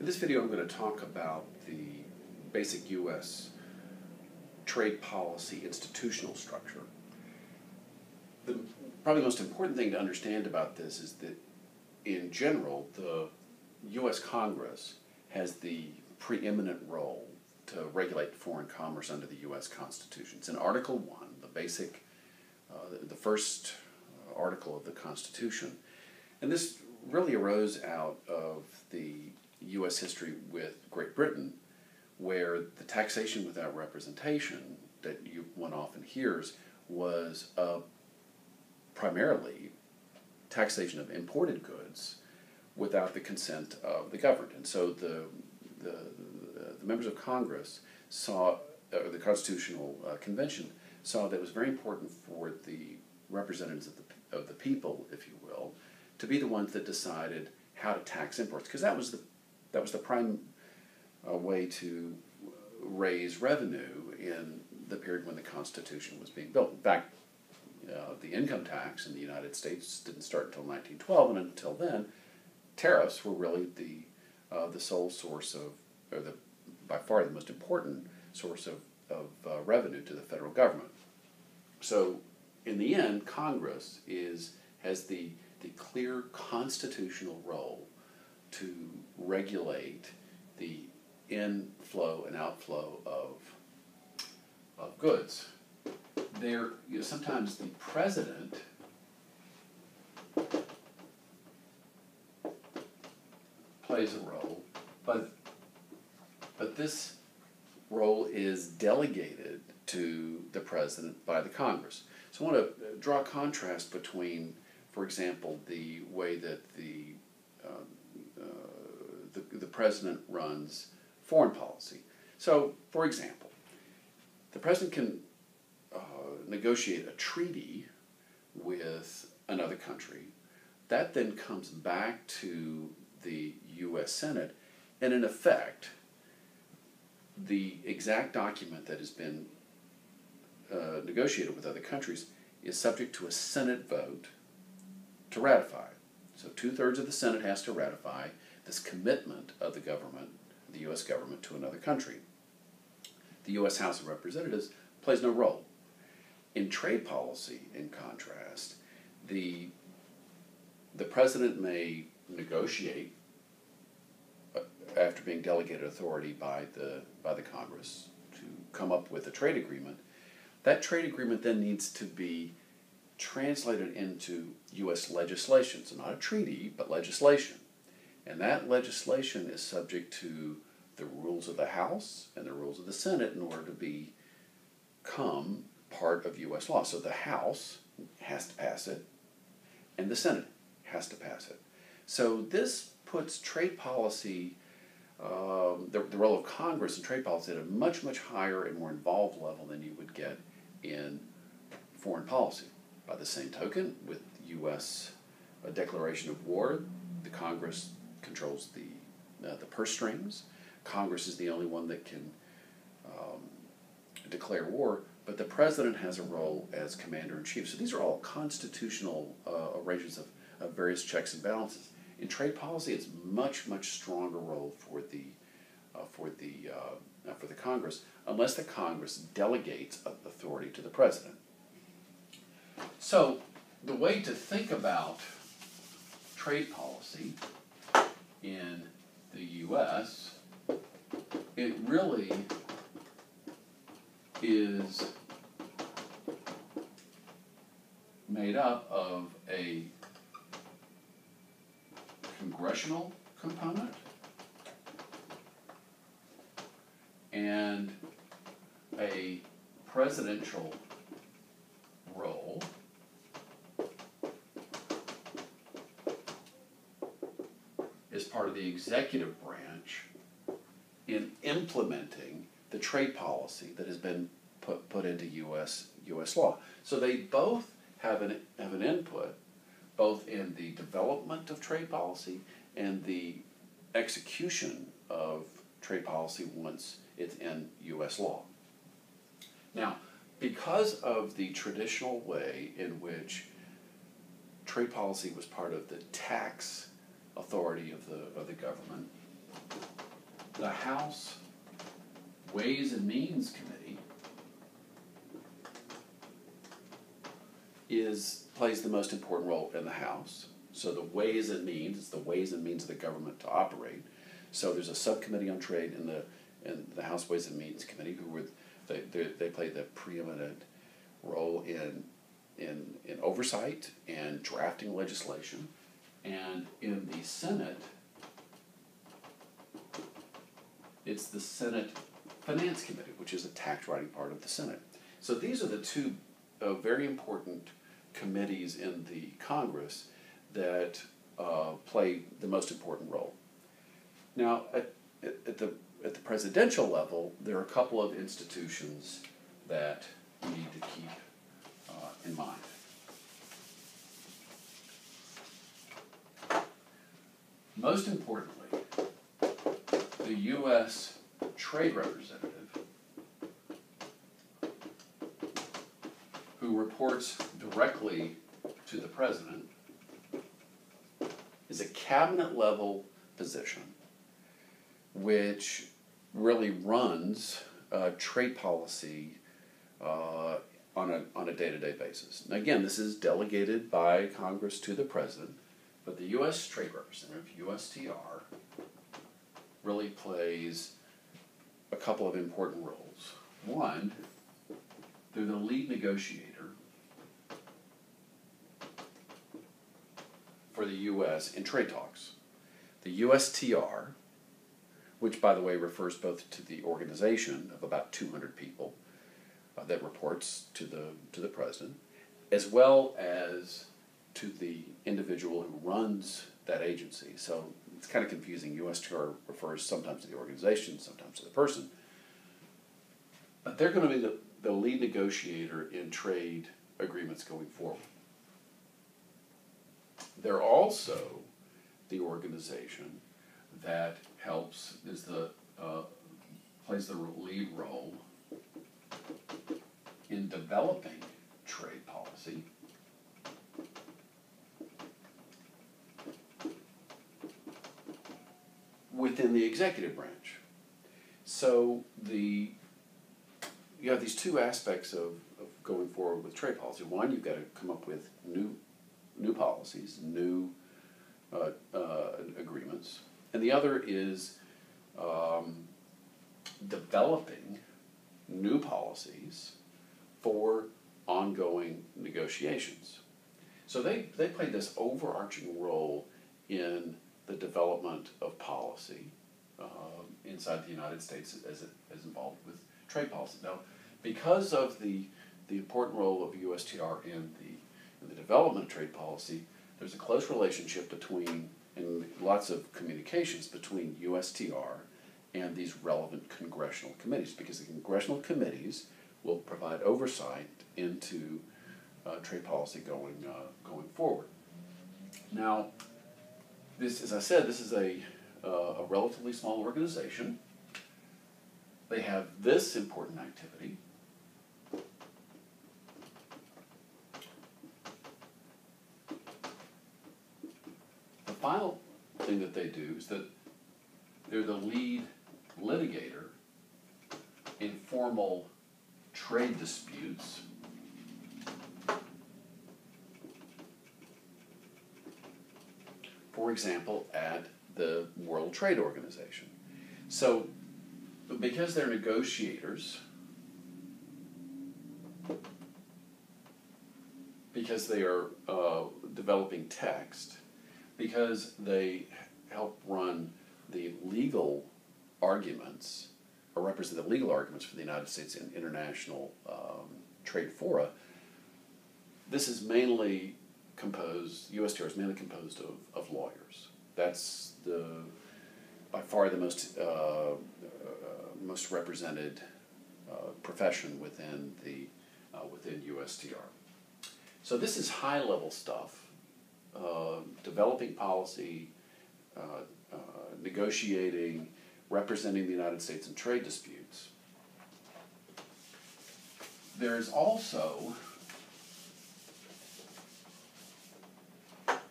In this video I'm going to talk about the basic U.S. trade policy institutional structure. Probably the most important thing to understand about this is that in general the U.S. Congress has the preeminent role to regulate foreign commerce under the U.S. Constitution. It's in Article 1, the first article of the Constitution. And this really arose out of the U.S. history with Great Britain, where the taxation without representation that one often hears was primarily taxation of imported goods without the consent of the governed. And so the members of Congress saw, or the Constitutional Convention saw that it was very important for the representatives of the people, if you will, to be the ones that decided how to tax imports, because that was the prime way to raise revenue in the period when the Constitution was being built. In fact, the income tax in the United States didn't start until 1912, and until then, tariffs were really the sole source of, or by far the most important source of revenue to the federal government. So, in the end, Congress has the clear constitutional role to regulate the inflow and outflow of goods. Sometimes the president plays a role, but this role is delegated to the president by the Congress. So I want to draw a contrast between, for example, the way that the president runs foreign policy. So, for example, the president can negotiate a treaty with another country. That then comes back to the U.S. Senate, and in effect, the exact document that has been negotiated with other countries is subject to a Senate vote to ratify. So 2/3 of the Senate has to ratify this commitment of the government, the U.S. government, to another country. The U.S. House of Representatives plays no role. In trade policy, in contrast, the president may negotiate after being delegated authority by the Congress to come up with a trade agreement. That trade agreement then needs to be translated into U.S. legislation. So not a treaty, but legislation. And that legislation is subject to the rules of the House and the rules of the Senate in order to become part of U.S. law. So the House has to pass it, and the Senate has to pass it. So this puts trade policy, the role of Congress in trade policy, at a much, much higher and more involved level than you would get in foreign policy. By the same token, with U.S. declaration of war, the Congress controls the purse strings. Congress is the only one that can declare war, but the president has a role as commander-in-chief. So these are all constitutional arrangements of various checks and balances. In trade policy, it's much, much stronger role for the Congress, unless the Congress delegates authority to the president. So the way to think about trade policy in the U.S., it really is made up of a congressional component and a presidential role as part of the executive branch in implementing the trade policy that has been put into U.S. law. So they both have an input, both in the development of trade policy and the execution of trade policy once it's in U.S. law. Now, because of the traditional way in which trade policy was part of the tax authority of the government, the House Ways and Means Committee plays the most important role in the House. So the Ways and Means, it's the ways and means of the government to operate. So there's a subcommittee on trade in the House Ways and Means Committee they play the preeminent role in oversight and drafting legislation. And in the Senate, it's the Senate Finance Committee, which is a tax writing part of the Senate. So these are the two very important committees in the Congress that play the most important role. Now, at the presidential level, there are a couple of institutions that we need to keep in mind. Most importantly, the U.S. Trade Representative, who reports directly to the President, is a cabinet-level position which really runs trade policy on a day-to-day basis. Now, again, this is delegated by Congress to the President, but the U.S. Trade Representative, USTR, really plays a couple of important roles. One, they're the lead negotiator for the U.S. in trade talks. The USTR, which, by the way, refers both to the organization of about 200 people that reports to the President, as well as to the individual who runs that agency. So it's kind of confusing. USTR refers sometimes to the organization, sometimes to the person. But they're going to be the lead negotiator in trade agreements going forward. They're also the organization that plays the lead role in developing trade policy within the executive branch. So you have these two aspects of going forward with trade policy. One, you've got to come up with new policies, new agreements, and the other is developing new policies for ongoing negotiations. So they play this overarching role in the development of policy inside the United States as involved with trade policy. Now, because of the important role of USTR in the development of trade policy, there's a close relationship between, and lots of communications between USTR and these relevant congressional committees, because the congressional committees will provide oversight into trade policy going forward. Now, this, as I said, this is a relatively small organization. They have this important activity. The final thing that they do is that they're the lead litigator in formal trade disputes for example, at the World Trade Organization. So, because they're negotiators, because they are developing text, because they help run the legal arguments, or represent the legal arguments for the United States in international trade fora, this is mainly composed, USTR is mainly composed of lawyers. That's by far the most represented profession within USTR. So this is high-level stuff, developing policy, negotiating, representing the United States in trade disputes. There's also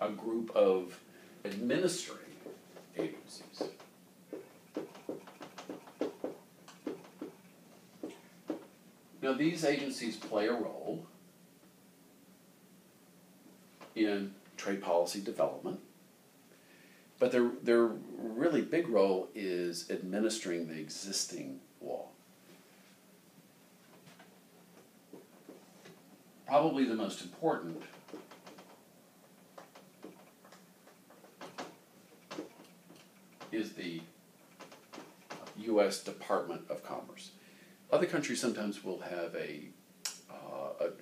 a group of administering agencies. Now, these agencies play a role in trade policy development, but their really big role is administering the existing law. Probably the most important is the U.S. Department of Commerce. Other countries sometimes will have a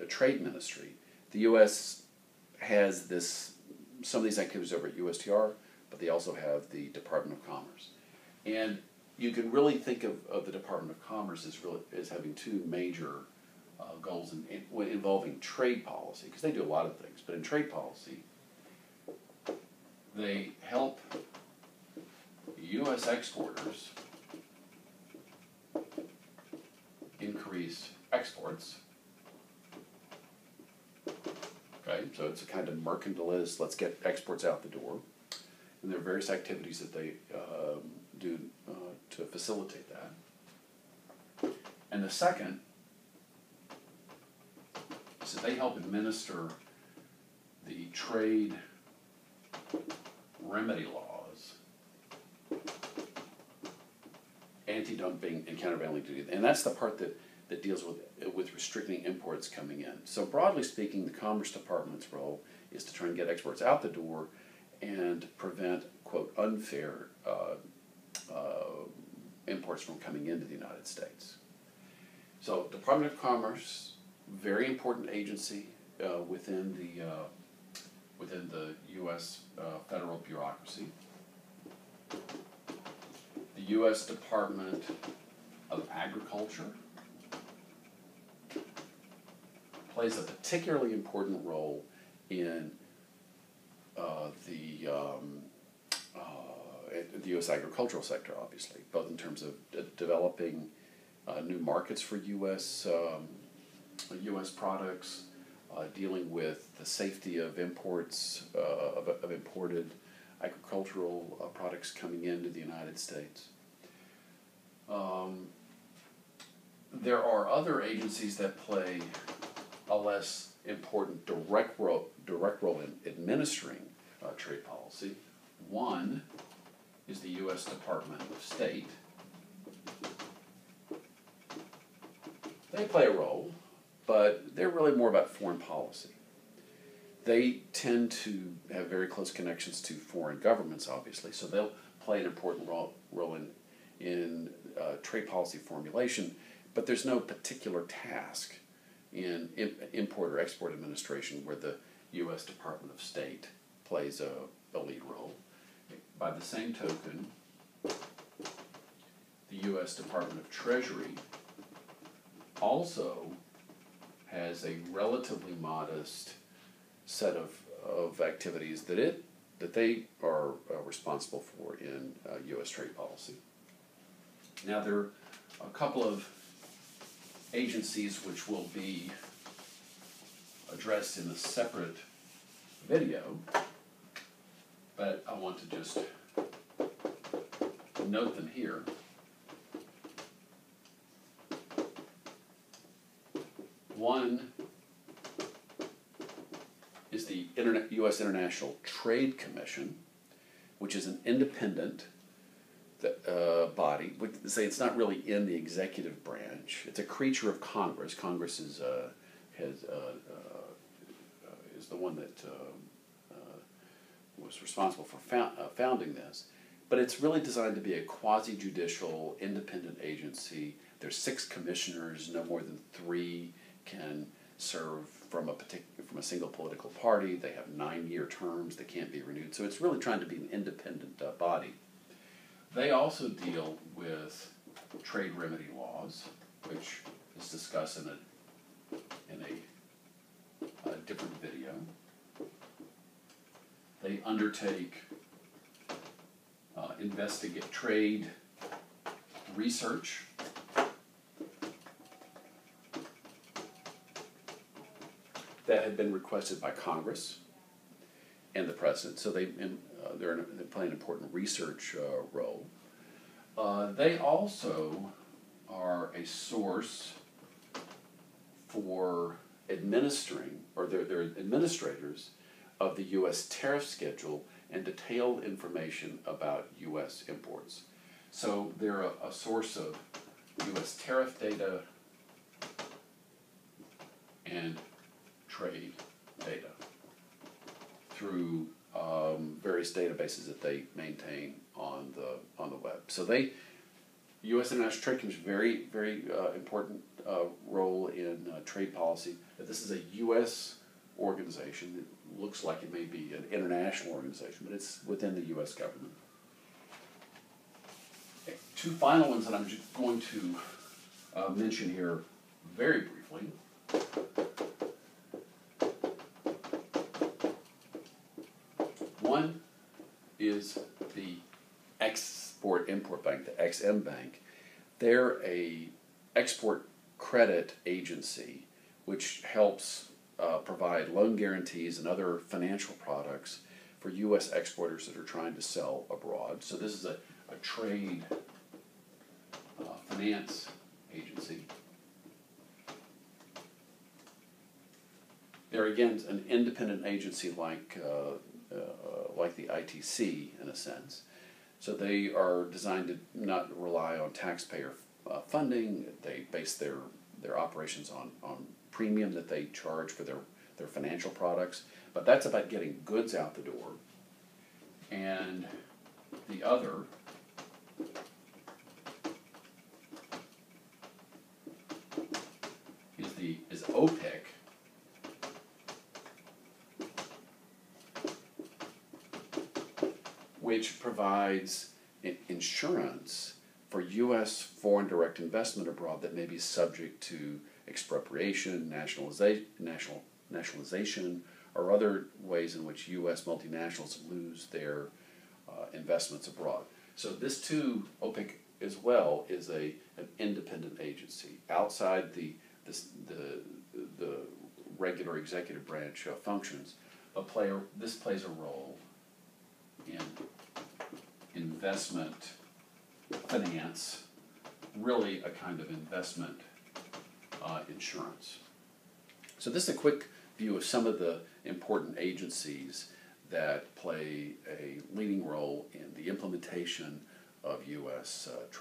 trade ministry. The U.S. has some of these activities over at USTR, but they also have the Department of Commerce. And you can really think of the Department of Commerce as having two major goals involving trade policy, because they do a lot of things. But in trade policy, they help U.S. exporters increase exports. Okay, so it's a kind of mercantilist, let's get exports out the door. And there are various activities that they do to facilitate that. And the second is that they help administer the trade remedy laws, anti-dumping and countervailing duty. And that's the part that deals with restricting imports coming in. So broadly speaking, the Commerce Department's role is to try and get exports out the door and prevent, quote, unfair imports from coming into the United States. So Department of Commerce, very important agency within the U.S. federal bureaucracy. The U.S. Department of Agriculture plays a particularly important role in the U.S. agricultural sector, obviously, both in terms of developing new markets for U.S. Products, dealing with the safety of imports, of imported agricultural products coming into the United States. There are other agencies that play a less important direct role in administering trade policy. One is the U.S. Department of State. They play a role, but they're really more about foreign policy. They tend to have very close connections to foreign governments, obviously, so they'll play an important role in trade policy formulation, but there's no particular task in import or export administration where the U.S. Department of State plays a lead role. By the same token, the U.S. Department of Treasury also has a relatively modest set of activities that they are responsible for in U.S. trade policy. Now, there are a couple of agencies which will be addressed in a separate video, but I want to just note them here. One is the U.S. International Trade Commission, which is an independent body. We say it's not really in the executive branch. It's a creature of Congress. Congress is the one that was responsible for founding this. But it's really designed to be a quasi-judicial, independent agency. There's 6 commissioners. No more than 3 can serve from a single political party. They have 9-year terms. They can't be renewed. So it's really trying to be an independent body. They also deal with trade remedy laws, which is discussed in a different video. They undertake investigate trade research. That had been requested by Congress and the President, so they play an important research role. They also are a source for administering, or they're administrators of the U.S. tariff schedule and detailed information about U.S. imports. So they're a source of U.S. tariff data and trade data through various databases that they maintain on the web. So U.S. International Trade Commission, very important role in trade policy. This is a U.S. organization. It looks like it may be an international organization, but it's within the U.S. government. Okay, two final ones that I'm just going to mention here very briefly. One is the Export-Import Bank, the XM Bank. They're a export credit agency which helps provide loan guarantees and other financial products for U.S. exporters that are trying to sell abroad. So this is a trade finance agency. They're again an independent agency like the ITC in a sense. So they are designed to not rely on taxpayer funding. They base their operations on premium that they charge for their financial products. But that's about getting goods out the door. And the other is OPIC, which provides insurance for U.S. foreign direct investment abroad that may be subject to expropriation, nationalization, or other ways in which U.S. multinationals lose their investments abroad. So this too, OPIC as well, is an independent agency outside the regular executive branch functions. This plays a role in investment finance, really a kind of investment insurance. So this is a quick view of some of the important agencies that play a leading role in the implementation of U.S. trade